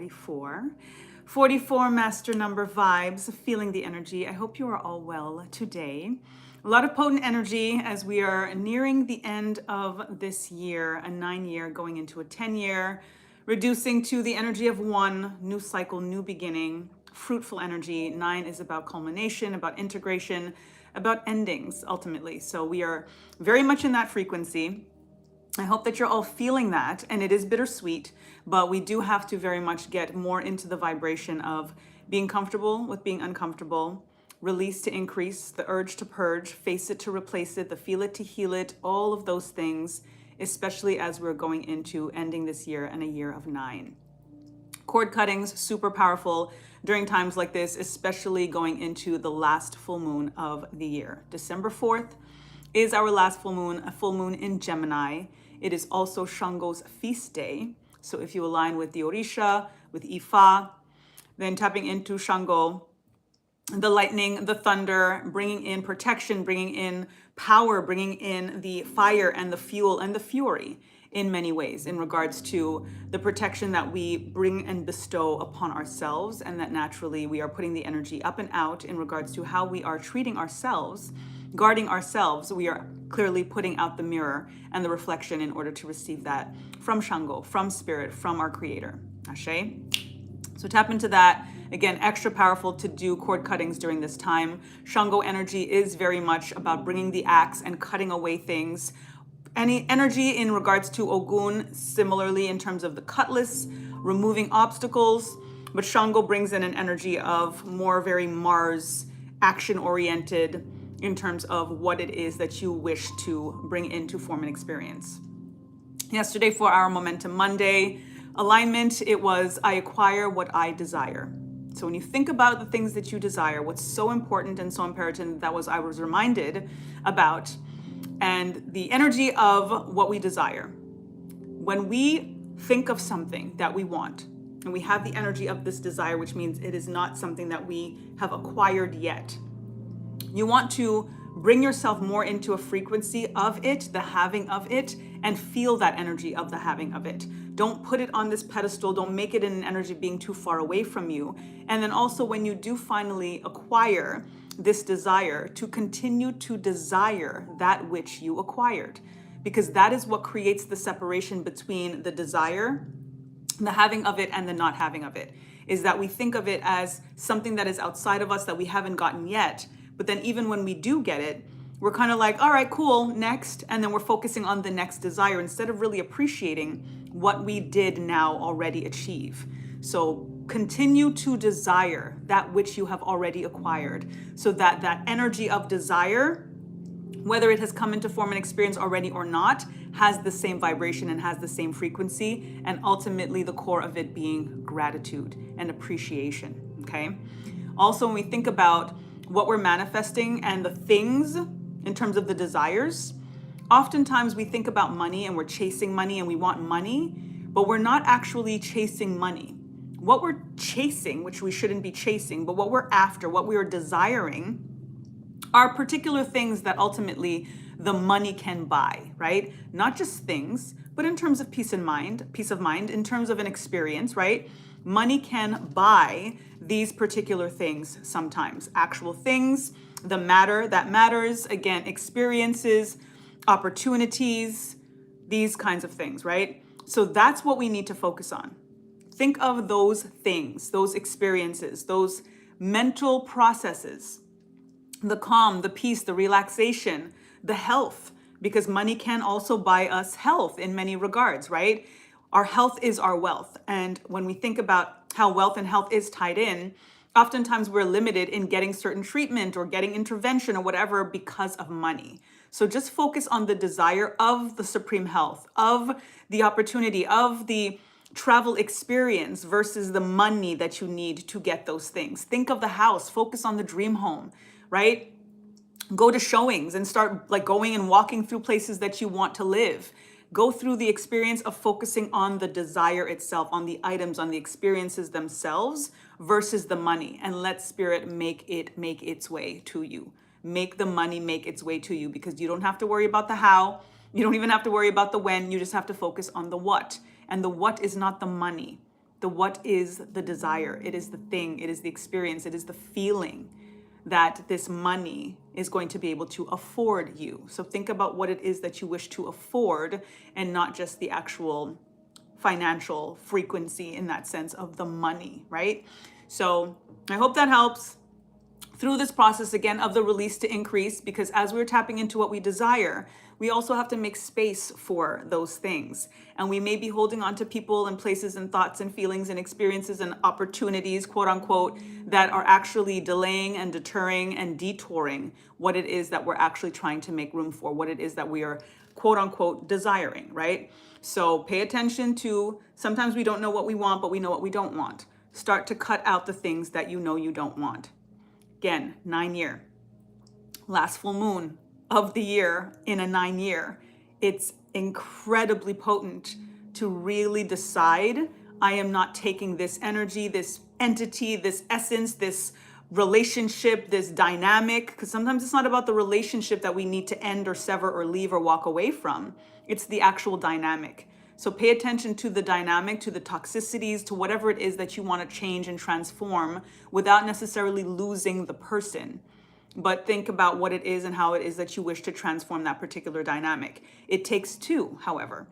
44. 44 master number vibes, feeling the energy. I hope you are all well today. A lot of potent energy as we are nearing the end of this year, a 9-year going into a 10-year, reducing to the energy of 1, new cycle, new beginning, fruitful energy. 9 is about culmination, about integration, about endings ultimately. So we are very much in that frequency. I hope that you're all feeling that, and it is bittersweet, but we do have to very much get more into the vibration of being comfortable with being uncomfortable, release to increase, the urge to purge, face it to replace it, the feel it to heal it, all of those things, especially as we're going into ending this year and a year of 9. Cord cuttings, super powerful during times like this, especially going into the last full moon of the year. December 4th is our last full moon, a full moon in Gemini. It is also Shango's feast day. So if you align with the Orisha, with Ifa, then tapping into Shango, the lightning, the thunder, bringing in protection, bringing in power, bringing in the fire and the fuel and the fury in many ways in regards to the protection that we bring and bestow upon ourselves, and that naturally we are putting the energy up and out in regards to how we are treating ourselves, guarding ourselves. We are clearly putting out the mirror and the reflection in order to receive that from Shango, from spirit, from our creator. Ashe? So tap into that. Again, extra powerful to do cord cuttings during this time. Shango energy is very much about bringing the axe and cutting away things. Any energy in regards to Ogun, similarly in terms of the cutlass, removing obstacles. But Shango brings in an energy of more very Mars, action-oriented, in terms of what it is that you wish to bring into form and experience. Yesterday for our Momentum Monday alignment, it was I acquire what I desire. So when you think about the things that you desire, what's so important and so imperative, that was I was reminded about, and the energy of what we desire. When we think of something that we want, and we have the energy of this desire, which means it is not something that we have acquired yet, you want to bring yourself more into a frequency of it, the having of it, and feel that energy of the having of it. Don't put it on this pedestal. Don't make it in an energy being too far away from you. And then also when you do finally acquire this desire, to continue to desire that which you acquired, because that is what creates the separation between the desire, the having of it, and the not having of it, is that we think of it as something that is outside of us that we haven't gotten yet. But then even when we do get it, we're kind of like, all right, cool, next. And then we're focusing on the next desire instead of really appreciating what we did now already achieve. So continue to desire that which you have already acquired, so that that energy of desire, whether it has come into form and experience already or not, has the same vibration and has the same frequency, and ultimately the core of it being gratitude and appreciation, okay? Also, when we think about what we're manifesting and the things in terms of the desires, oftentimes we think about money and we're chasing money and we want money, but we're not actually chasing money. What we're chasing, which we shouldn't be chasing, but what we're after, what we are desiring, are particular things that ultimately the money can buy, right? Not just things, but in terms of peace of mind, in terms of an experience, right? Money can buy these particular things sometimes, actual things, the matter that matters, again, experiences, opportunities, these kinds of things, right? So that's what we need to focus on. Think of those things, those experiences, those mental processes, the calm, the peace, the relaxation, the health, because money can also buy us health in many regards, right? Our health is our wealth. And when we think about how wealth and health is tied in, oftentimes we're limited in getting certain treatment or getting intervention or whatever because of money. So just focus on the desire of the supreme health, of the opportunity, of the travel experience versus the money that you need to get those things. Think of the house, focus on the dream home, right? Go to showings and start like going and walking through places that you want to live. Go through the experience of focusing on the desire itself, on the items, on the experiences themselves versus the money, and let spirit make its way to you. Make the money make its way to you, because you don't have to worry about the how. You don't even have to worry about the when. You just have to focus on the what. And the what is not the money. The what is the desire. It is the thing. It is the experience. It is the feeling that this money is going to be able to afford you. So think about what it is that you wish to afford and not just the actual financial frequency in that sense of the money, right? So I hope that helps through this process again of the release to increase, because as we're tapping into what we desire, we also have to make space for those things. And we may be holding on to people and places and thoughts and feelings and experiences and opportunities, quote unquote, that are actually delaying and deterring and detouring what it is that we're actually trying to make room for, what it is that we are, quote unquote, desiring, right? So pay attention to, sometimes we don't know what we want, but we know what we don't want. Start to cut out the things that you know you don't want. Again, 9-year, last full moon of the year in a 9-year. It's incredibly potent to really decide, I am not taking this energy, this entity, this essence, this relationship, this dynamic, because sometimes it's not about the relationship that we need to end or sever or leave or walk away from. It's the actual dynamic. So pay attention to the dynamic, to the toxicities, to whatever it is that you want to change and transform without necessarily losing the person. But think about what it is and how it is that you wish to transform that particular dynamic. It takes two, however.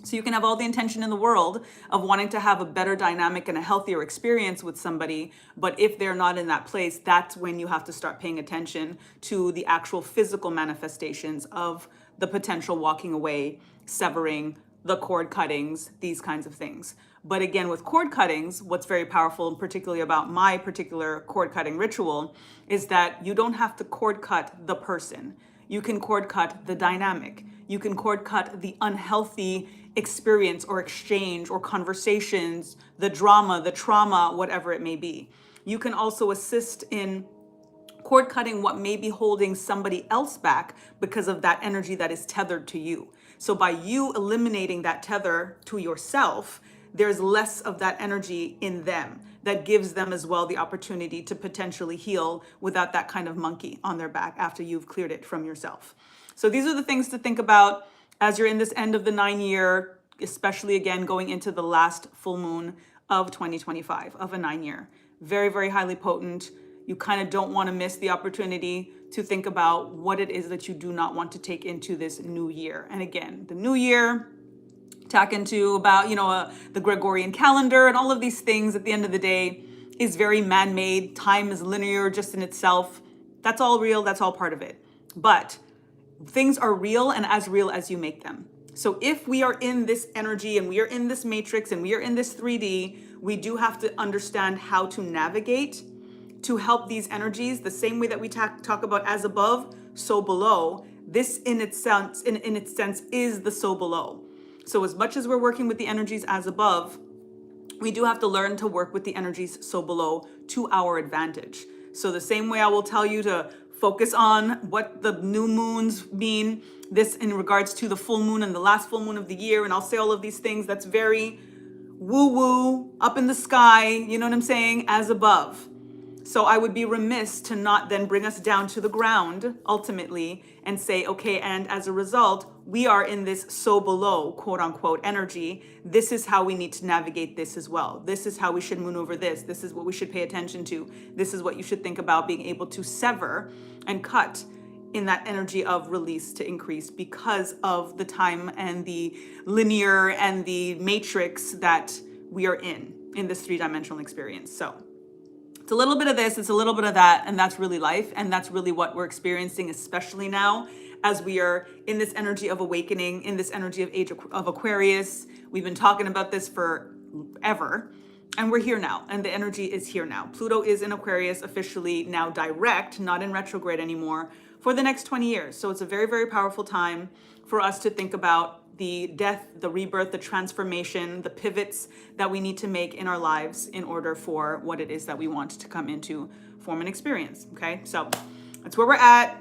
So you can have all the intention in the world of wanting to have a better dynamic and a healthier experience with somebody, but if they're not in that place, that's when you have to start paying attention to the actual physical manifestations of the potential walking away, severing, the cord cuttings, these kinds of things. But again, with cord cuttings, what's very powerful, and particularly about my particular cord cutting ritual, is that you don't have to cord cut the person. You can cord cut the dynamic. You can cord cut the unhealthy experience or exchange or conversations, the drama, the trauma, whatever it may be. You can also assist in cord cutting what may be holding somebody else back because of that energy that is tethered to you. So by you eliminating that tether to yourself, there's less of that energy in them that gives them as well the opportunity to potentially heal without that kind of monkey on their back after you've cleared it from yourself. So these are the things to think about as you're in this end of the 9-year, especially again going into the last full moon of 2025 of a 9-year. Very, very highly potent. You kind of don't want to miss the opportunity to think about what it is that you do not want to take into this new year. And again, the new year, tack into about, the Gregorian calendar and all of these things at the end of the day is very man-made. Time is linear just in itself. That's all real. That's all part of it. But things are real and as real as you make them. So if we are in this energy and we are in this matrix and we are in this 3D, we do have to understand how to navigate to help these energies the same way that we talk about as above, so below. This in its sense is the so below. So as much as we're working with the energies as above, we do have to learn to work with the energies so below to our advantage. So the same way I will tell you to focus on what the new moons mean, this in regards to the full moon and the last full moon of the year, and I'll say all of these things that's very woo-woo, up in the sky, you know what I'm saying, as above. So I would be remiss to not then bring us down to the ground ultimately and say, okay, and as a result, we are in this so below, quote unquote, energy. This is how we need to navigate this as well. This is how we should maneuver this. This is what we should pay attention to. This is what you should think about being able to sever and cut in that energy of release to increase because of the time and the linear and the matrix that we are in this three-dimensional experience. So it's a little bit of this, it's a little bit of that, and that's really life, and that's really what we're experiencing, especially now as we are in this energy of awakening, in this energy of age of Aquarius. We've been talking about this forever, and we're here now, and the energy is here now. Pluto is in Aquarius officially now direct, not in retrograde anymore, for the next 20 years. So it's a very, very powerful time for us to think about the death, the rebirth, the transformation, the pivots that we need to make in our lives in order for what it is that we want to come into form and experience. Okay, so that's where we're at.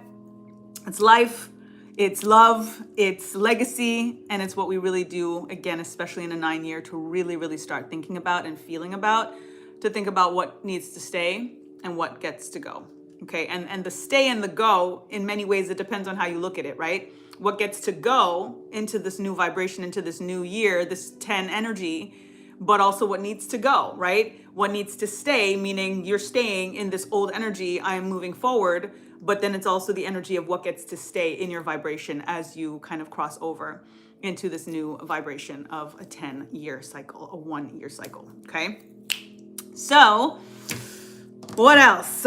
It's life, it's love, it's legacy, and it's what we really do, again, especially in a 9-year, to really, really start thinking about and feeling about, to think about what needs to stay and what gets to go. Okay, and the stay and the go, in many ways, it depends on how you look at it, right? What gets to go into this new vibration, into this new year, this 10 energy, but also what needs to go, right? What needs to stay, meaning you're staying in this old energy, I am moving forward, but then it's also the energy of what gets to stay in your vibration as you kind of cross over into this new vibration of a 10-year cycle, a 1-year cycle, okay? So, what else?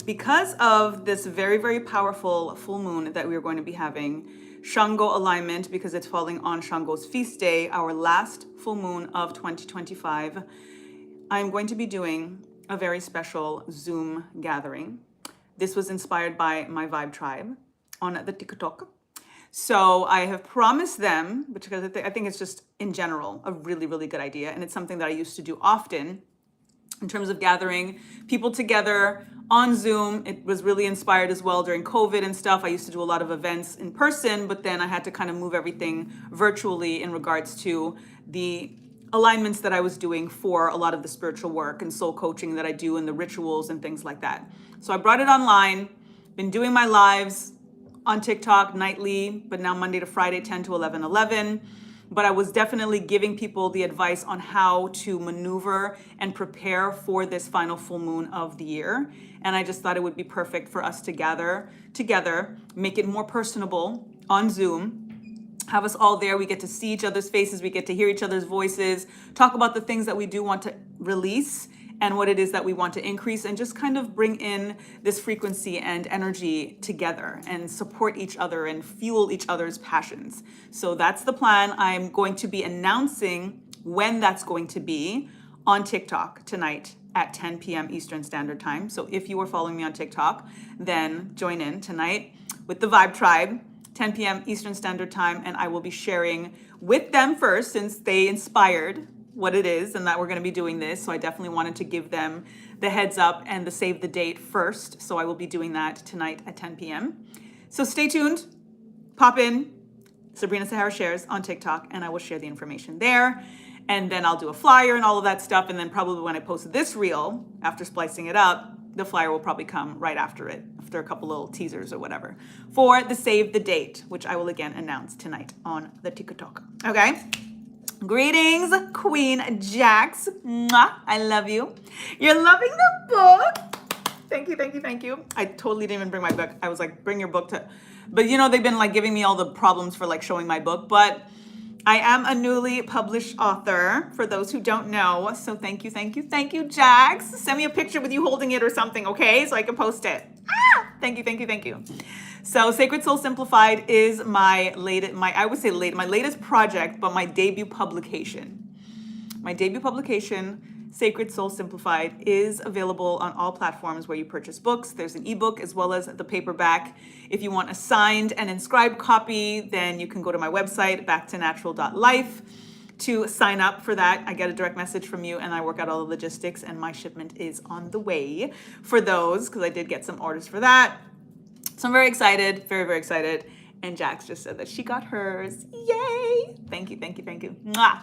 Because of this very, very powerful full moon that we are going to be having, Shango alignment, because it's falling on Shango's feast day, our last full moon of 2025, I'm going to be doing a very special Zoom gathering. This was inspired by my Vibe Tribe on the TikTok. So I have promised them, because I think it's just in general a really, really good idea. And it's something that I used to do often in terms of gathering people together on Zoom. It was really inspired as well during COVID and stuff. I used to do a lot of events in person, but then I had to kind of move everything virtually in regards to the alignments that I was doing for a lot of the spiritual work and soul coaching that I do and the rituals and things like that. So I brought it online, been doing my lives on TikTok nightly, but now Monday to Friday, 10 to 11:11. But I was definitely giving people the advice on how to maneuver and prepare for this final full moon of the year. And I just thought it would be perfect for us to gather together, make it more personable on Zoom, have us all there. We get to see each other's faces. We get to hear each other's voices, talk about the things that we do want to release and what it is that we want to increase, and just kind of bring in this frequency and energy together and support each other and fuel each other's passions. So that's the plan. I'm going to be announcing when that's going to be on TikTok tonight at 10 p.m. Eastern Standard Time. So if you are following me on TikTok, then join in tonight with the Vibe Tribe, 10 p.m. Eastern Standard Time, and I will be sharing with them first, since they inspired what it is and that we're going to be doing this. So I definitely wanted to give them the heads up and the save the date first. So I will be doing that tonight at 10 p.m. So stay tuned, pop in, Sabrina Sahara Shares on TikTok, and I will share the information there. And then I'll do a flyer and all of that stuff. And then probably when I post this reel, after splicing it up, the flyer will probably come right after it, after a couple little teasers or whatever, for the save the date, which I will again announce tonight on the TikTok. Okay? Greetings, Queen Jax. Mwah, I love you. You're loving the book. Thank you, thank you, thank you. I totally didn't even bring my book. I was like, bring your book to, but you know, they've been like giving me all the problems for like showing my book, but I am a newly published author, for those who don't know. So thank you, thank you, thank you, Jax. Send me a picture with you holding it or something, okay? So I can post it. Thank you, thank you, thank you. So Sacred Soul Simplified is my latest project, but my debut publication. My debut publication, Sacred Soul Simplified, is available on all platforms where you purchase books. There's an ebook as well as the paperback. If you want a signed and inscribed copy, then you can go to my website, backtonnatural.life, to sign up for that. I get a direct message from you and I work out all the logistics, and my shipment is on the way for those, because I did get some orders for that. So I'm very excited, very, very excited. And Jax just said that she got hers. Yay! Thank you, thank you, thank you. Mwah.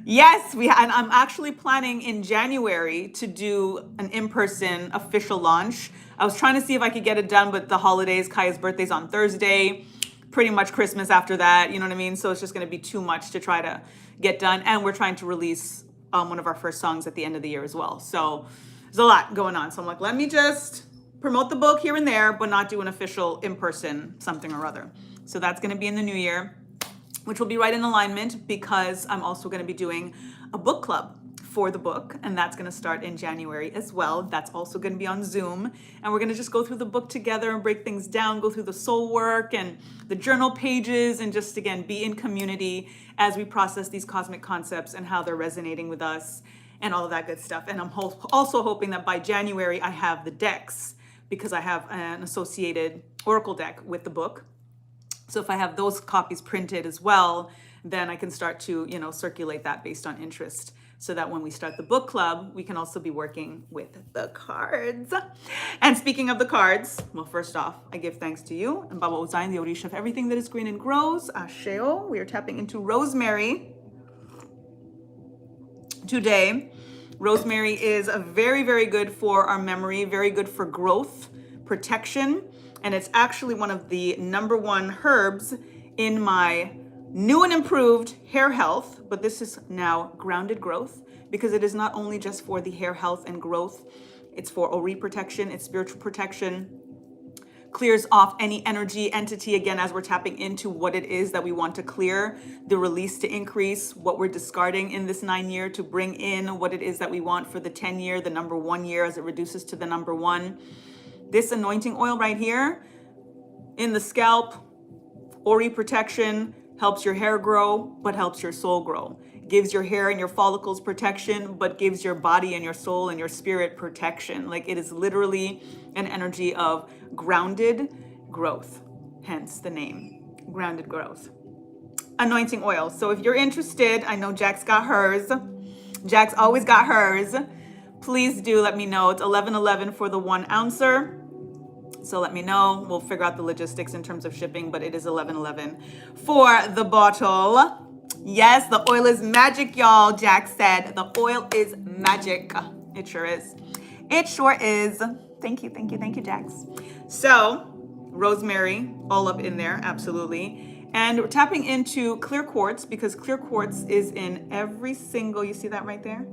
Yes, and I'm actually planning in January to do an in-person official launch. I was trying to see if I could get it done, but the holidays, Kaya's birthday's on Thursday, pretty much Christmas after that, you know what I mean? So it's just gonna be too much to try to get done. And we're trying to release one of our first songs at the end of the year as well. So there's a lot going on. So I'm like, let me just promote the book here and there, but not do an official in-person something or other. So that's gonna be in the new year, which will be right in alignment, because I'm also gonna be doing a book club for the book, and that's gonna start in January as well. That's also gonna be on Zoom, and we're gonna just go through the book together and break things down, go through the soul work and the journal pages, and just again, be in community as we process these cosmic concepts and how they're resonating with us and all of that good stuff. And I'm also hoping that by January I have the decks, because I have an associated oracle deck with the book. So if I have those copies printed as well, then I can start to, circulate that based on interest, so that when we start the book club, we can also be working with the cards. And speaking of the cards, well, first off, I give thanks to you and Baba Ozain, the Orisha of everything that is green and grows. Asheo. We are tapping into rosemary today. Rosemary is a very, very good for our memory, very good for growth, protection, and it's actually one of the #1 herbs in my new and improved hair health, but this is now grounded growth because it is not only just for the hair health and growth, it's for Ori protection, it's spiritual protection, clears off any energy entity again as we're tapping into what it is that we want to clear, the release to increase, what we're discarding in this 9-year to bring in what it is that we want for the 10-year, the number 1 year as it reduces to the number 1. This anointing oil right here in the scalp, Ori protection, helps your hair grow, but helps your soul grow. Gives your hair and your follicles protection, but gives your body and your soul and your spirit protection. Like, it is literally an energy of grounded growth, hence the name, grounded growth. Anointing oil. So if you're interested, I know Jack's got hers. Jack's always got hers. Please do let me know. It's $11.11 for the 1 ouncer. So let me know. We'll figure out the logistics in terms of shipping, but it is $11.11 for the bottle. Yes, the oil is magic, y'all. Jack said the oil is magic. It sure is. It sure is. Thank you, thank you, thank you, Jax. So, rosemary, all up in there, absolutely. And we're tapping into clear quartz because clear quartz is in every single, you see that right there?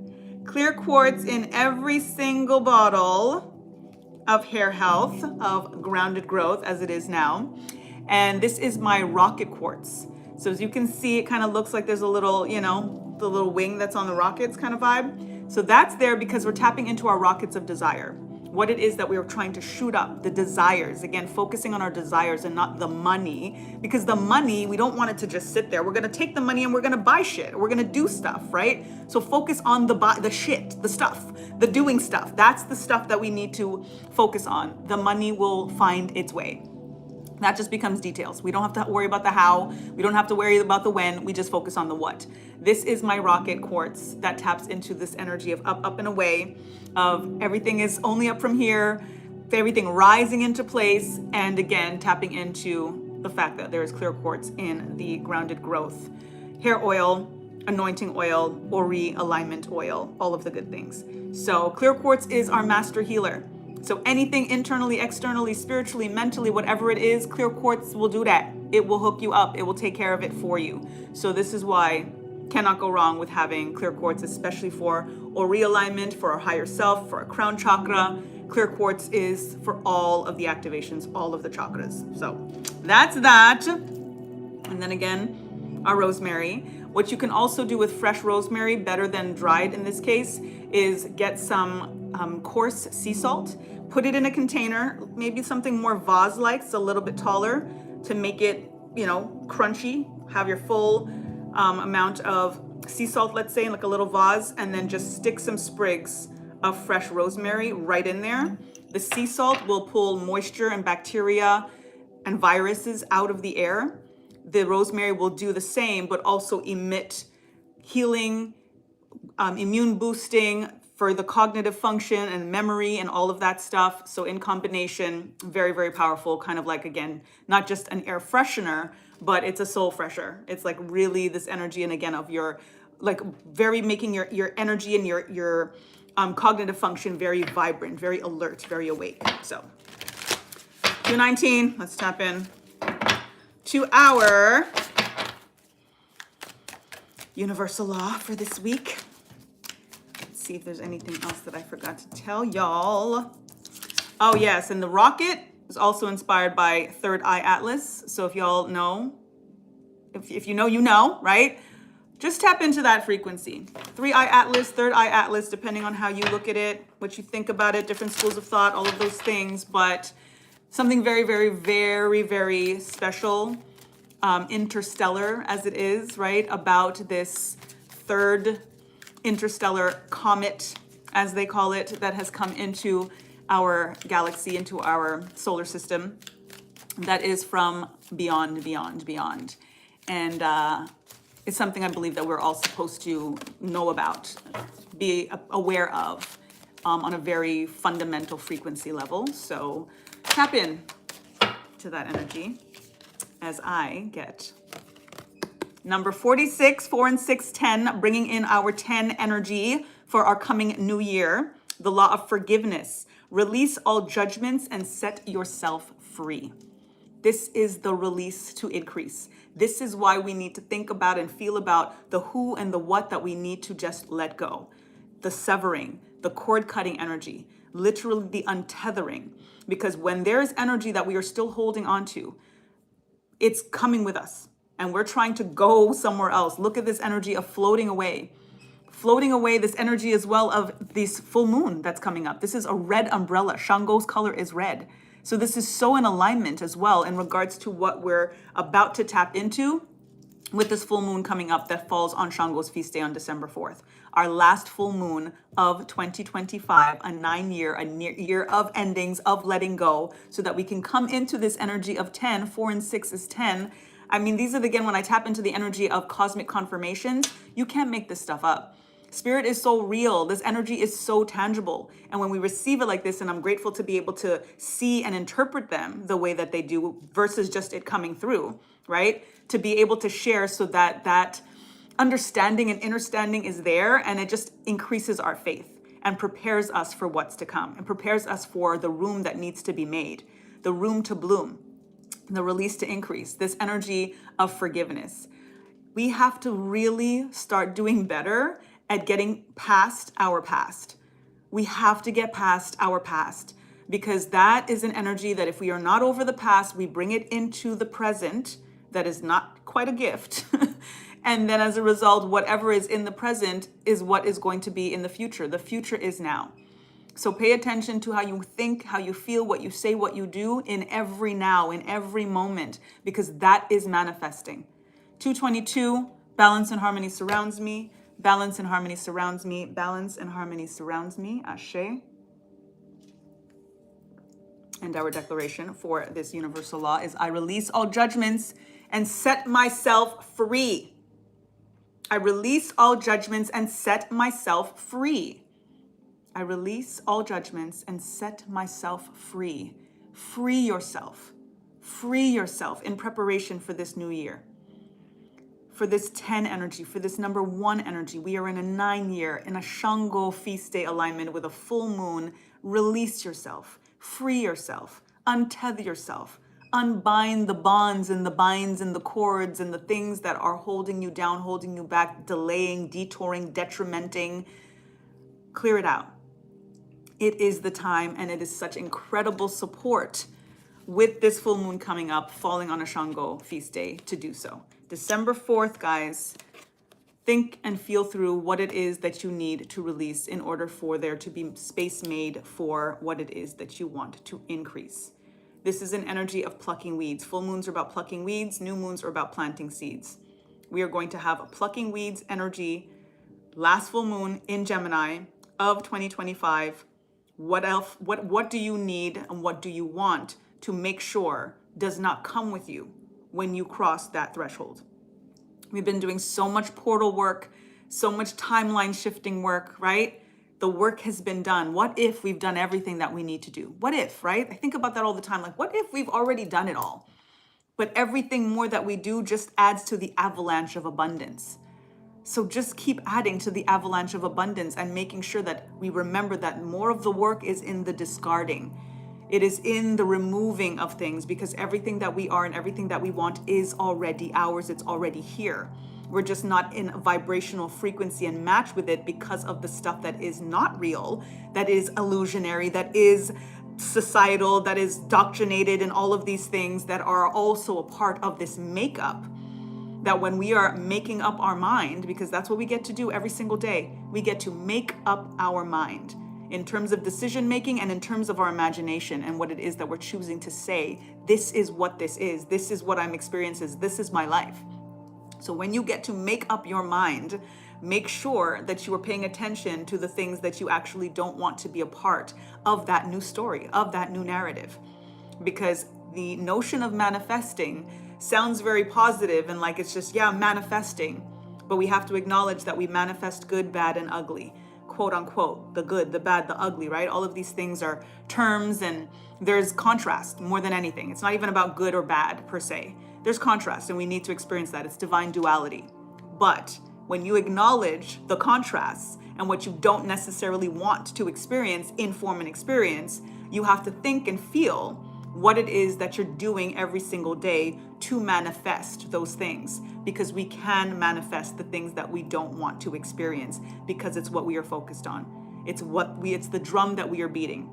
Clear quartz in every single bottle of hair health, of grounded growth as it is now. And this is my rocket quartz. So as you can see, it kind of looks like there's a little, you know, the little wing that's on the rockets kind of vibe. So that's there because we're tapping into our rockets of desire. What it is that we are trying to shoot up, the desires. Again, focusing on our desires and not the money. Because the money, we don't want it to just sit there. We're going to take the money and we're going to buy shit. We're going to do stuff, right? So focus on the shit, the stuff, the doing stuff. That's the stuff that we need to focus on. The money will find its way. That just becomes details. We don't have to worry about the how. We don't have to worry about the when. We just focus on the what. This is my rocket quartz that taps into this energy of up, up and away, of everything is only up from here, everything rising into place, and again, tapping into the fact that there is clear quartz in the grounded growth. Hair oil, anointing oil, Ori alignment oil, all of the good things. So clear quartz is our master healer. So anything internally, externally, spiritually, mentally, whatever it is, clear quartz will do that. It will hook you up. It will take care of it for you. So this is why cannot go wrong with having clear quartz, especially for Ori alignment, for our higher self, for our crown chakra. Clear quartz is for all of the activations, all of the chakras. So that's that. And then again, our rosemary. What you can also do with fresh rosemary, better than dried in this case, is get some coarse sea salt, put it in a container, maybe something more vase-like, it's a little bit taller, to make it, you know, crunchy. Have your full amount of sea salt, let's say, in like a little vase, and then just stick some sprigs of fresh rosemary right in there. The sea salt will pull moisture and bacteria and viruses out of the air. The rosemary will do the same, but also emit healing, immune boosting for the cognitive function and memory and all of that stuff. So in combination, very, very powerful, kind of like, again, not just an air freshener, but it's a soul fresher. It's like really this energy, and again, of your, like, very making your energy and your cognitive function very vibrant, very alert, very awake. So 219, let's tap in to our universal law for this week. Let's see if there's anything else that I forgot to tell y'all. Oh yes, and the rocket is also inspired by Third Eye Atlas. So if y'all know, if you know, you know, right? Just tap into that frequency. 3-eye atlas, 3rd-eye atlas, depending on how you look at it, what you think about it, different schools of thought, all of those things. But something very, very, very, very special, interstellar as it is, right? About this third interstellar comet, as they call it, that has come into our galaxy, into our solar system, that is from beyond, beyond, beyond. And it's something I believe that we're all supposed to know about, be aware of on a very fundamental frequency level. So tap in to that energy as I get number 46, 4 and 6, 10, bringing in our 10 energy for our coming new year. The law of forgiveness. Release all judgments and set yourself free. This is the release to increase. This is why we need to think about and feel about the who and the what that we need to just let go. The severing, the cord cutting energy, literally the untethering. Because when there's energy that we are still holding on to, it's coming with us and we're trying to go somewhere else. Look at this energy of floating away. Floating away, this energy as well of this full moon that's coming up. This is a red umbrella. Shango's color is red. So this is so in alignment as well in regards to what we're about to tap into with this full moon coming up that falls on Shango's feast day on December 4th. Our last full moon of 2025, a year of endings, of letting go, so that we can come into this energy of 10. 4 and 6 is 10. I mean, these are, again, when I tap into the energy of cosmic confirmations, you can't make this stuff up. Spirit is so real. This energy is so tangible. And when we receive it like this, and I'm grateful to be able to see and interpret them the way that they do versus just it coming through, right? To be able to share so that that understanding and understanding is there, and it just increases our faith and prepares us for what's to come and prepares us for the room that needs to be made, the room to bloom, the release to increase, this energy of forgiveness. We have to really start doing better at getting past our past. We have to get past our past, because that is an energy that if we are not over the past, we bring it into the present. That is not quite a gift. And then as a result, whatever is in the present is what is going to be in the future. The future is now. So pay attention to how you think, how you feel, what you say, what you do in every now, in every moment, because that is manifesting. 222, balance and harmony surrounds me. Balance and harmony surrounds me. Balance and harmony surrounds me. Ashe. And our declaration for this universal law is, I release all judgments and set myself free. I release all judgments and set myself free. I release all judgments and set myself free. Free yourself. Free yourself in preparation for this new year. For this 10 energy, for this number 1 energy. We are in a 9 year, in a Shango feast day alignment with a full moon. Release yourself. Free yourself. Untether yourself. Unbind the bonds and the binds and the cords and the things that are holding you down, holding you back, delaying, detouring, detrimenting. Clear it out. It is the time, and it is such incredible support with this full moon coming up, falling on a Shango feast day to do so. December 4th, guys, think and feel through what it is that you need to release in order for there to be space made for what it is that you want to increase. This is an energy of plucking weeds. Full moons are about plucking weeds. New moons are about planting seeds. We are going to have a plucking weeds energy, last full moon in Gemini of 2025. What else? What do you need and what do you want to make sure does not come with you when you cross that threshold? We've been doing so much portal work, so much timeline shifting work, right? The work has been done. What if we've done everything that we need to do? What if, right? I think about that all the time. Like, what if we've already done it all? But everything more that we do just adds to the avalanche of abundance. So just keep adding to the avalanche of abundance and making sure that we remember that more of the work is in the discarding. It is in the removing of things, because everything that we are and everything that we want is already ours. It's already here. We're just not in a vibrational frequency and match with it because of the stuff that is not real, that is illusionary, that is societal, that is doctrinated, and all of these things that are also a part of this makeup. That when we are making up our mind, because that's what we get to do every single day, we get to make up our mind in terms of decision making and in terms of our imagination and what it is that we're choosing to say. This is what this is what I'm experiencing, this is my life. So when you get to make up your mind, make sure that you are paying attention to the things that you actually don't want to be a part of that new story, of that new narrative. Because the notion of manifesting sounds very positive and like it's just, yeah, manifesting. But we have to acknowledge that we manifest good, bad, and ugly, quote unquote, the good, the bad, the ugly, right? All of these things are terms, and there's contrast more than anything. It's not even about good or bad per se. There's contrast, and we need to experience that. It's divine duality. But when you acknowledge the contrasts and what you don't necessarily want to experience in form and experience, you have to think and feel what it is that you're doing every single day to manifest those things, because we can manifest the things that we don't want to experience, because it's what we are focused on. It's the drum that we are beating.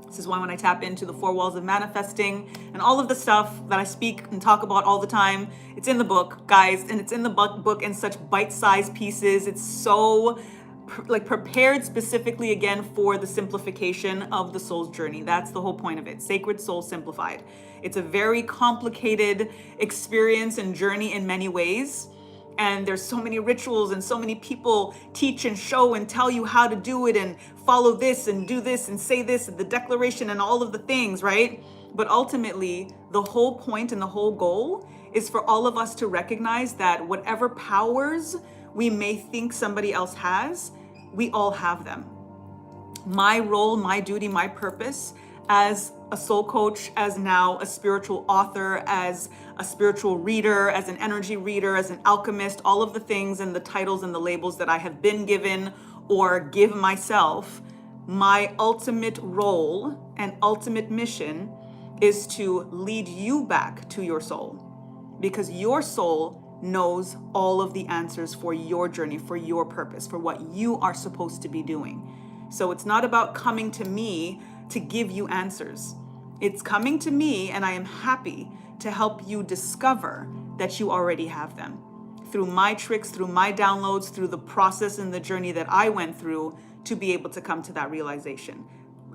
This is why when I tap into the 4 walls of manifesting and all of the stuff that I speak and talk about all the time, it's in the book, guys, and it's in the book in such bite-sized pieces. It's so prepared specifically again for the simplification of the soul's journey. That's the whole point of it. Sacred Soul Simplified. It's a very complicated experience and journey in many ways. And there's so many rituals and so many people teach and show and tell you how to do it and follow this and do this and say this and the declaration and all of the things, right? But ultimately, the whole point and the whole goal is for all of us to recognize that whatever powers we may think somebody else has, we all have them. My role, my duty, my purpose as a soul coach, as now a spiritual author, as a spiritual reader, as an energy reader, as an alchemist, all of the things and the titles and the labels that I have been given or give myself, my ultimate role and ultimate mission is to lead you back to your soul, because your soul knows all of the answers for your journey, for your purpose, for what you are supposed to be doing. So it's not about coming to me to give you answers. It's coming to me, and I am happy to help you discover that you already have them through my tricks, through my downloads, through the process and the journey that I went through to be able to come to that realization.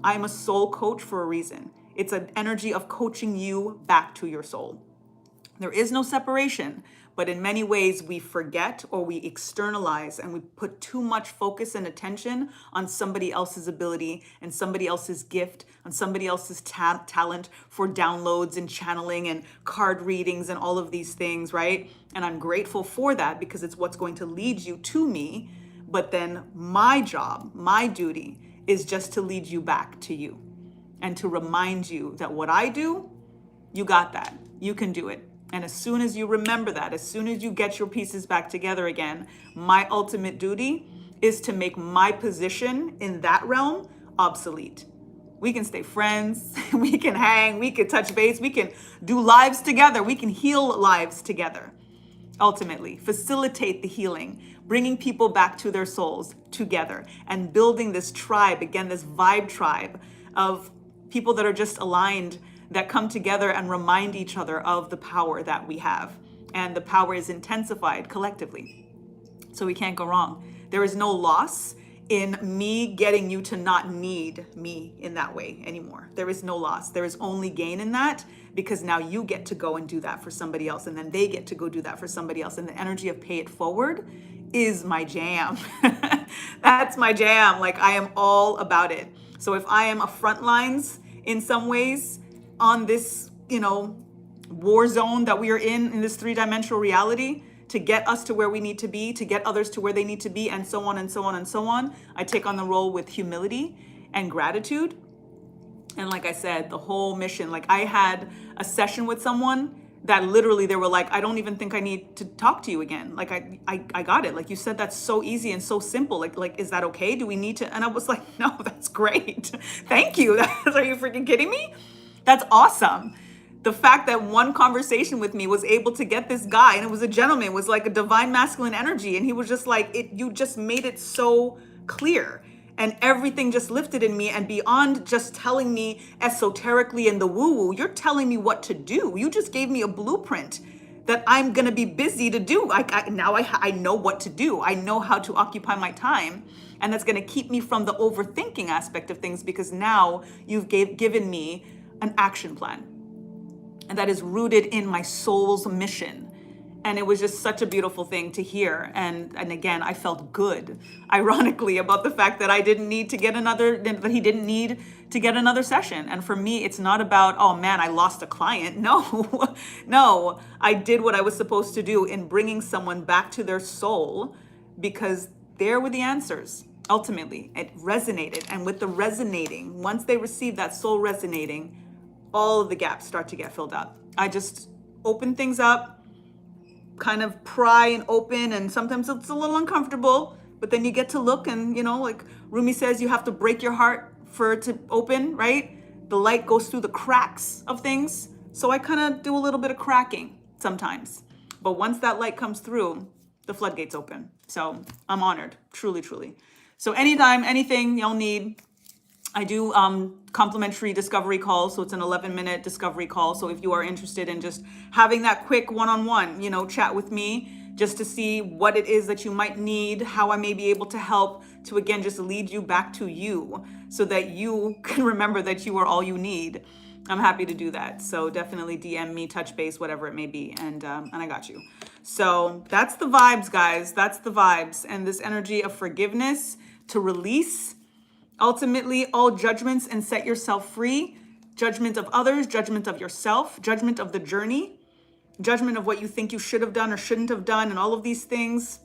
I'm a soul coach for a reason. It's an energy of coaching you back to your soul. There is no separation, but in many ways we forget or we externalize and we put too much focus and attention on somebody else's ability and somebody else's gift, on somebody else's talent for downloads and channeling and card readings and all of these things, right? And I'm grateful for that because it's what's going to lead you to me. But then my job, my duty is just to lead you back to you and to remind you that what I do, you got that. You can do it. And as soon as you remember that, as soon as you get your pieces back together again, my ultimate duty is to make my position in that realm obsolete. We can stay friends, we can hang, we can touch base, we can do lives together, we can heal lives together. Ultimately, facilitate the healing, bringing people back to their souls together and building this tribe, again, this vibe tribe of people that are just aligned, that come together and remind each other of the power that we have. And the power is intensified collectively. So we can't go wrong. There is no loss in me getting you to not need me in that way anymore. There is no loss. There is only gain in that, because now you get to go and do that for somebody else, and then they get to go do that for somebody else. And the energy of pay it forward is my jam. That's my jam. Like, I am all about it. So if I am a front lines in some ways on this, war zone that we are in this 3-dimensional reality, to get us to where we need to be, to get others to where they need to be, and so on and so on and so on, I take on the role with humility and gratitude. And like I said, the whole mission, like I had a session with someone that literally they were like, I don't even think I need to talk to you again. Like I got it. Like you said, that's so easy and so simple. Like, is that okay? Do we need to? And I was like, no, that's great. Thank you. Are you freaking kidding me? That's awesome. The fact that one conversation with me was able to get this guy, and it was a gentleman, it was like a divine masculine energy. And he was just like, you just made it so clear. And everything just lifted in me, and beyond just telling me esoterically in the woo-woo, you're telling me what to do. You just gave me a blueprint that I'm gonna be busy to do. I know what to do. I know how to occupy my time. And that's gonna keep me from the overthinking aspect of things, because now you've given me an action plan. And that is rooted in my soul's mission. And it was just such a beautiful thing to hear. And again, I felt good, ironically, about the fact that that he didn't need to get another session. And for me, it's not about, oh man, I lost a client. No, no, I did what I was supposed to do in bringing someone back to their soul, because there were the answers. Ultimately, it resonated. And with the resonating, once they receive that soul resonating, all of the gaps start to get filled up. I just open things up, kind of pry and open, and sometimes it's a little uncomfortable, but then you get to look, and like Rumi says, you have to break your heart for it to open, right? the light goes through the cracks of things. So I kind of do a little bit of cracking sometimes. But once that light comes through, the floodgates open. So I'm honored, truly, truly. So anytime, anything y'all need, I do complimentary discovery calls. So it's an 11-minute discovery call. So if you are interested in just having that quick one-on-one, chat with me, just to see what it is that you might need, how I may be able to help to, again, just lead you back to you so that you can remember that you are all you need. I'm happy to do that. So definitely DM me, touch base, whatever it may be. And I got you. So that's the vibes, guys. That's the vibes. And this energy of forgiveness, to release ultimately all judgments and set yourself free. Judgment of others, judgment of yourself, judgment of the journey, judgment of what you think you should have done or shouldn't have done, and all of these things.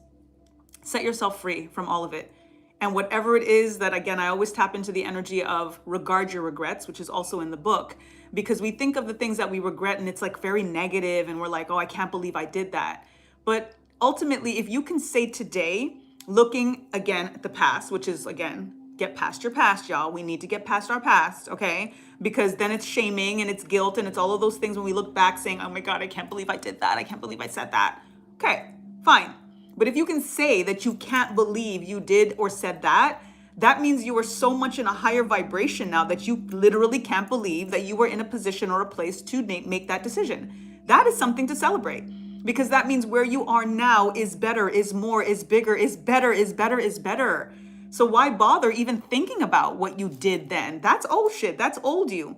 Set yourself free from all of it. And whatever it is that, again, I always tap into the energy of regard your regrets, which is also in the book, because we think of the things that we regret and it's like very negative and we're like, oh, I can't believe I did that. But ultimately, if you can say today, looking again at the past, which is, again, get past your past, y'all. We need to get past our past, okay? Because then it's shaming and it's guilt and it's all of those things when we look back saying, oh my God, I can't believe I did that. I can't believe I said that. Okay, fine. But if you can say that you can't believe you did or said that, that means you are so much in a higher vibration now that you literally can't believe that you were in a position or a place to make that decision. That is something to celebrate, because that means where you are now is better, is more, is bigger, is better, is better, is better. So why bother even thinking about what you did then? That's old shit. That's old you.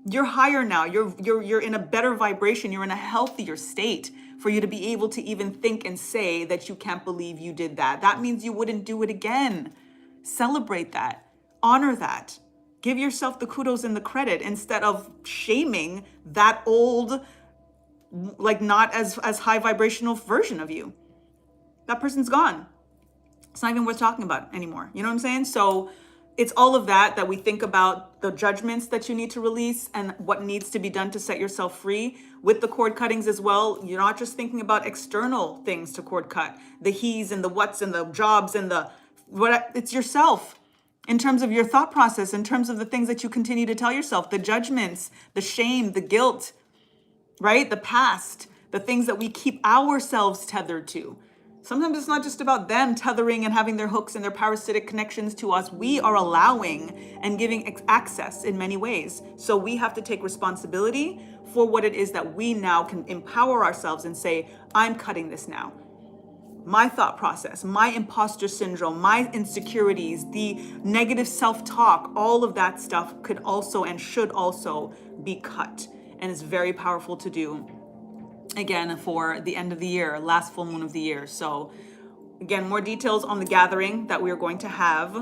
You're higher now. You're in a better vibration. You're in a healthier state for you to be able to even think and say that you can't believe you did that. That means you wouldn't do it again. Celebrate that. Honor that. Give yourself the kudos and the credit instead of shaming that old, like not as high vibrational version of you. That person's gone. It's not even worth talking about anymore. You know what I'm saying? So it's all of that we think about, the judgments that you need to release and what needs to be done to set yourself free. With the cord cuttings as well, you're not just thinking about external things to cord cut, the he's and the what's and the jobs and the what. It's yourself in terms of your thought process, in terms of the things that you continue to tell yourself, the judgments, the shame, the guilt, right? The past, the things that we keep ourselves tethered to. Sometimes it's not just about them tethering and having their hooks and their parasitic connections to us. We are allowing and giving access in many ways. So we have to take responsibility for what it is that we now can empower ourselves and say, I'm cutting this now. My thought process, my imposter syndrome, my insecurities, the negative self-talk, all of that stuff could also and should also be cut. And it's very powerful to do. Again, for the end of the year, last full moon of the year. So again, more details on the gathering that we are going to have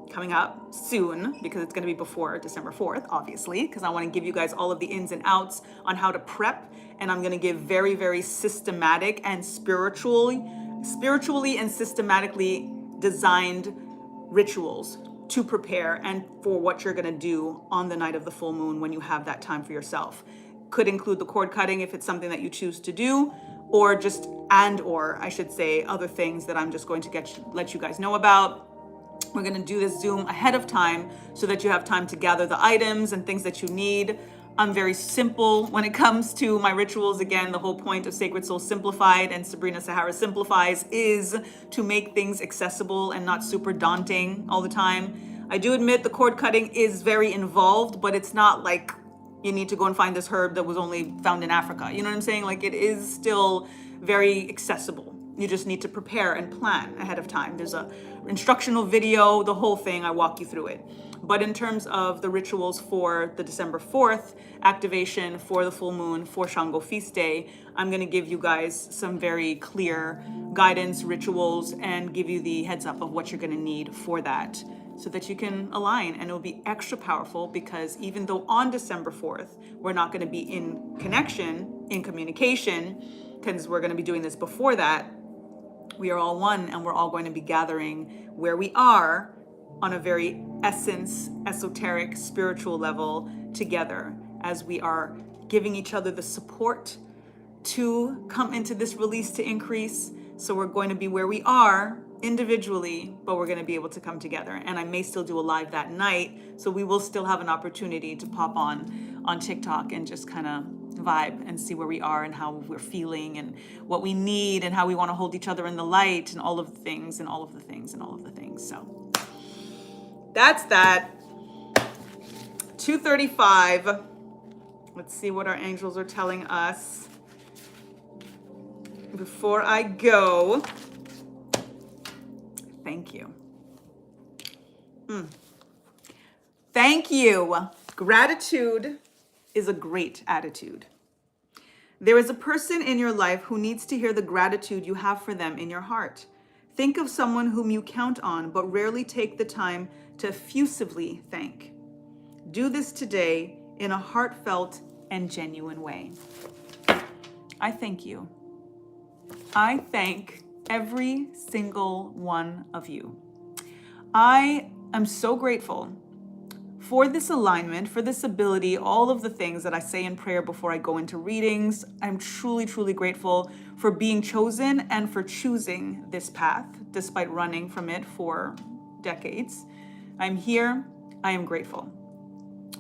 coming up soon, because it's going to be before December 4th, obviously, because I want to give you guys all of the ins and outs on how to prep. And I'm going to give very, very systematic and spiritually and systematically designed rituals to prepare and for what you're going to do on the night of the full moon when you have that time for yourself. Could include the cord cutting if it's something that you choose to do, or just or I should say other things that I'm just going to let you guys know about. We're going to do this Zoom ahead of time so that you have time to gather the items and things that you need. I'm very simple when it comes to my rituals. Again, the whole point of Sacred Soul Simplified and Sabrina Sahara Simplifies is to make things accessible and not super daunting all the time. I do admit the cord cutting is very involved, but it's not like you need to go and find this herb that was only found in Africa. You know what I'm saying? Like, it is still very accessible. You just need to prepare and plan ahead of time. There's a instructional video, the whole thing, I walk you through it. But in terms of the rituals for the December 4th activation, for the full moon, for Shango Feast Day, I'm gonna give you guys some very clear guidance, rituals, and give you the heads up of what you're gonna need for that, so that you can align. And it'll be extra powerful because even though on December 4th, we're not going to be in connection, in communication, because we're going to be doing this before that, we are all one and we're all going to be gathering where we are on a very esoteric, spiritual level together, as we are giving each other the support to come into this release to increase. So we're going to be where we are individually, but we're going to be able to come together. And I may still do a live that night, so we will still have an opportunity to pop on TikTok and just kind of vibe and see where we are and how we're feeling and what we need and how we want to hold each other in the light and all of the things and all of the things and all of the things. So that's that. 2:35. Let's see what our angels are telling us before I go. Thank you. Thank you. Gratitude is a great attitude. There is a person in your life who needs to hear the gratitude you have for them in your heart. Think of someone whom you count on but rarely take the time to effusively thank. Do this today in a heartfelt and genuine way. I thank you. I thank every single one of you. I am so grateful for this alignment, for this ability, all of the things that I say in prayer before I go into readings. I'm truly, truly grateful for being chosen and for choosing this path, despite running from it for decades. I'm here. I am grateful.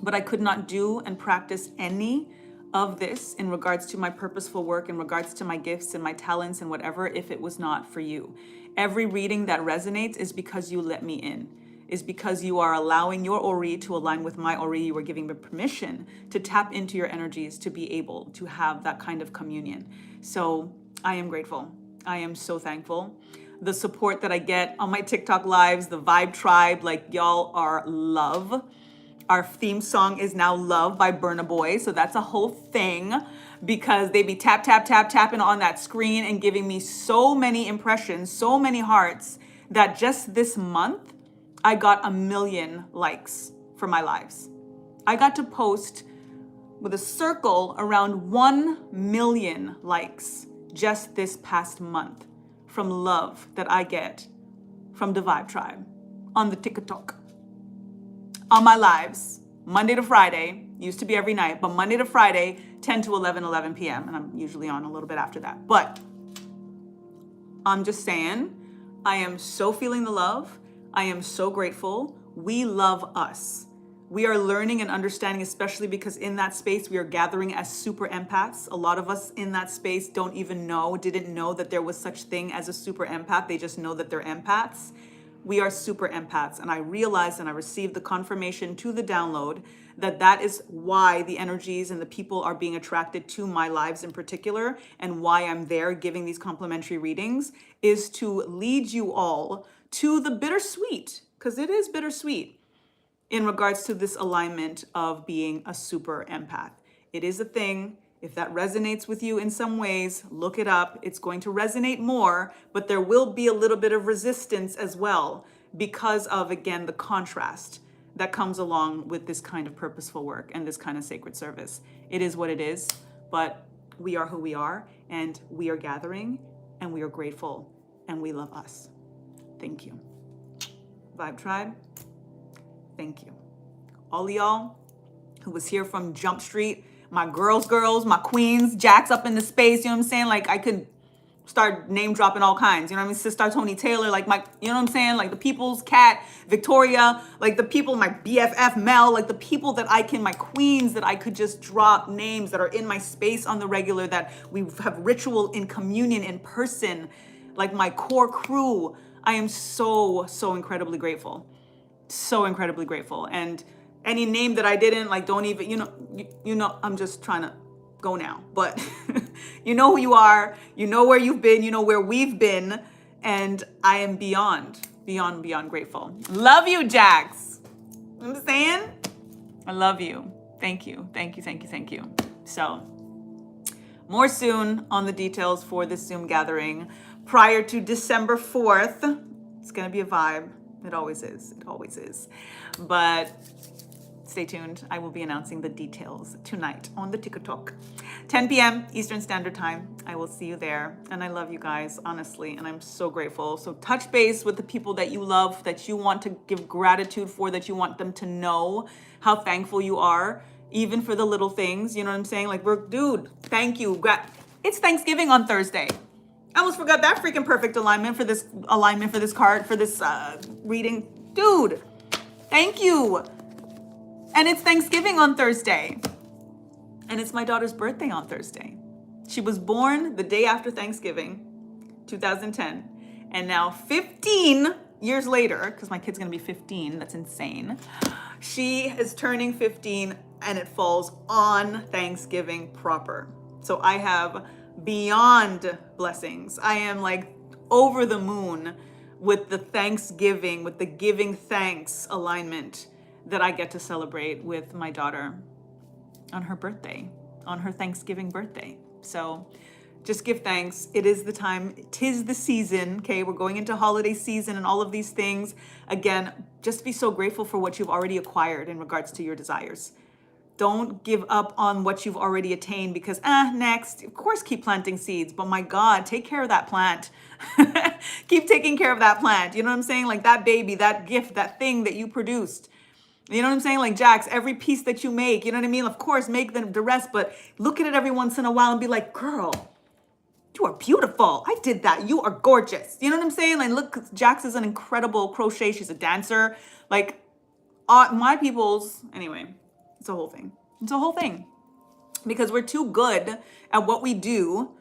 But I could not do and practice any of this in regards to my purposeful work, in regards to my gifts and my talents and whatever, if it was not for you. Every reading that resonates is because you let me in, is because you are allowing your Ori to align with my Ori. You are giving me permission to tap into your energies to be able to have that kind of communion. So I am grateful. I am so thankful. The support that I get on my TikTok lives, the Vibe Tribe, like y'all are love. Our theme song is now Love by Burna Boy. So that's a whole thing because they be tapping on that screen and giving me so many impressions, so many hearts that just this month, I got 1 million likes for my lives. I got to post with a circle around 1 million likes just this past month from love that I get from the Vibe Tribe on the TikTok. On my lives, Monday to Friday, used to be every night, but Monday to Friday, 10 to 11 p.m. And I'm usually on a little bit after that. But I'm just saying, I am so feeling the love. I am so grateful. We love us. We are learning and understanding, especially because in that space, we are gathering as super empaths. A lot of us in that space didn't know that there was such thing as a super empath. They just know that they're empaths. We are super empaths. And I realized and I received the confirmation to the download that is why the energies and the people are being attracted to my lives in particular, and why I'm there giving these complimentary readings is to lead you all to the bittersweet, because it is bittersweet in regards to this alignment of being a super empath. It is a thing. If that resonates with you in some ways, look it up. It's going to resonate more, but there will be a little bit of resistance as well because of, again, the contrast that comes along with this kind of purposeful work and this kind of sacred service. It is what it is, but we are who we are, and we are gathering, and we are grateful, and we love us. Thank you. Vibe Tribe, thank you. All of y'all who was here from Jump Street, my girls, my queens, Jack's up in the space, you know what I'm saying? Like, I could start name dropping all kinds, you know what I mean? Sister Tony Taylor, like my, you know what I'm saying? Like the People's Cat, Victoria, like the people, my BFF Mel, like the people that my queens that I could just drop names that are in my space on the regular, that we have ritual in communion in person, like my core crew. I am so, so incredibly grateful. So incredibly grateful. And any name that I didn't, like, don't even, you know, I'm just trying to go now, but you know who you are, you know where you've been, you know where we've been, and I am beyond grateful. Love you, Jax. You know what I'm saying? I love you. Thank you. So, more soon on the details for this Zoom gathering prior to December 4th. It's gonna be a vibe. It always is. But stay tuned. I will be announcing the details tonight on the TikTok. 10 p.m. Eastern Standard Time. I will see you there. And I love you guys, honestly. And I'm so grateful. So touch base with the people that you love, that you want to give gratitude for, that you want them to know how thankful you are, even for the little things. You know what I'm saying? Like, dude, thank you. It's Thanksgiving on Thursday. I almost forgot that freaking perfect alignment for this card, for this reading. Dude, thank you. And it's Thanksgiving on Thursday. And it's my daughter's birthday on Thursday. She was born the day after Thanksgiving, 2010. And now 15 years later, because my kid's gonna be 15, that's insane. She is turning 15 and it falls on Thanksgiving proper. So I have beyond blessings. I am like over the moon with the Thanksgiving, with the giving thanks alignment that I get to celebrate with my daughter on her birthday, on her Thanksgiving birthday. So just give thanks. It is the time, 'tis the season, okay? We're going into holiday season and all of these things. Again, just be so grateful for what you've already acquired in regards to your desires. Don't give up on what you've already attained because, next. Of course, keep planting seeds, but my God, take care of that plant. Keep taking care of that plant. You know what I'm saying? Like that baby, that gift, that thing that you produced. You know what I'm saying? Like Jax, every piece that you make, you know what I mean? Of course, make the rest, but look at it every once in a while and be like, girl, you are beautiful. I did that. You are gorgeous. You know what I'm saying? Like, look, Jax is an incredible crochet. She's a dancer. Like, my people's, anyway, it's a whole thing. It's a whole thing. Because we're too good at what we do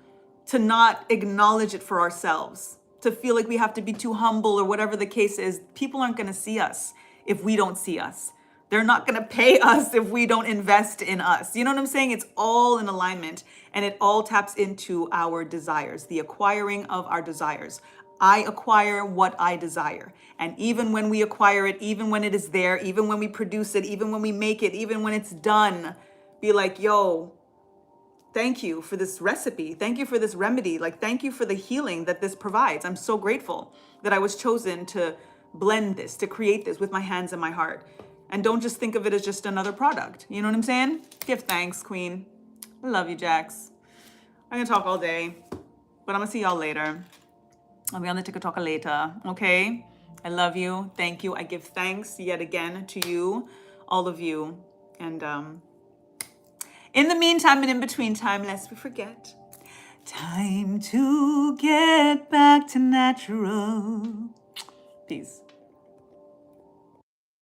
to not acknowledge it for ourselves, to feel like we have to be too humble or whatever the case is. People aren't going to see us if we don't see us. They're not going to pay us if we don't invest in us. You know what I'm saying? It's all in alignment and it all taps into our desires, the acquiring of our desires. I acquire what I desire. And even when we acquire it, even when it is there, even when we produce it, even when we make it, even when it's done, be like, yo, thank you for this recipe. Thank you for this remedy. Like, thank you for the healing that this provides. I'm so grateful that I was chosen to blend this, to create this with my hands and my heart. And don't just think of it as just another product. You know what I'm saying? Give thanks, Queen. I love you, Jax. I'm gonna talk all day, but I'm gonna see y'all later. I'll be on the TikTok later, okay? I love you, thank you. I give thanks yet again to you, all of you. And in the meantime and in between time, lest we forget, time to get back to natural. Peace.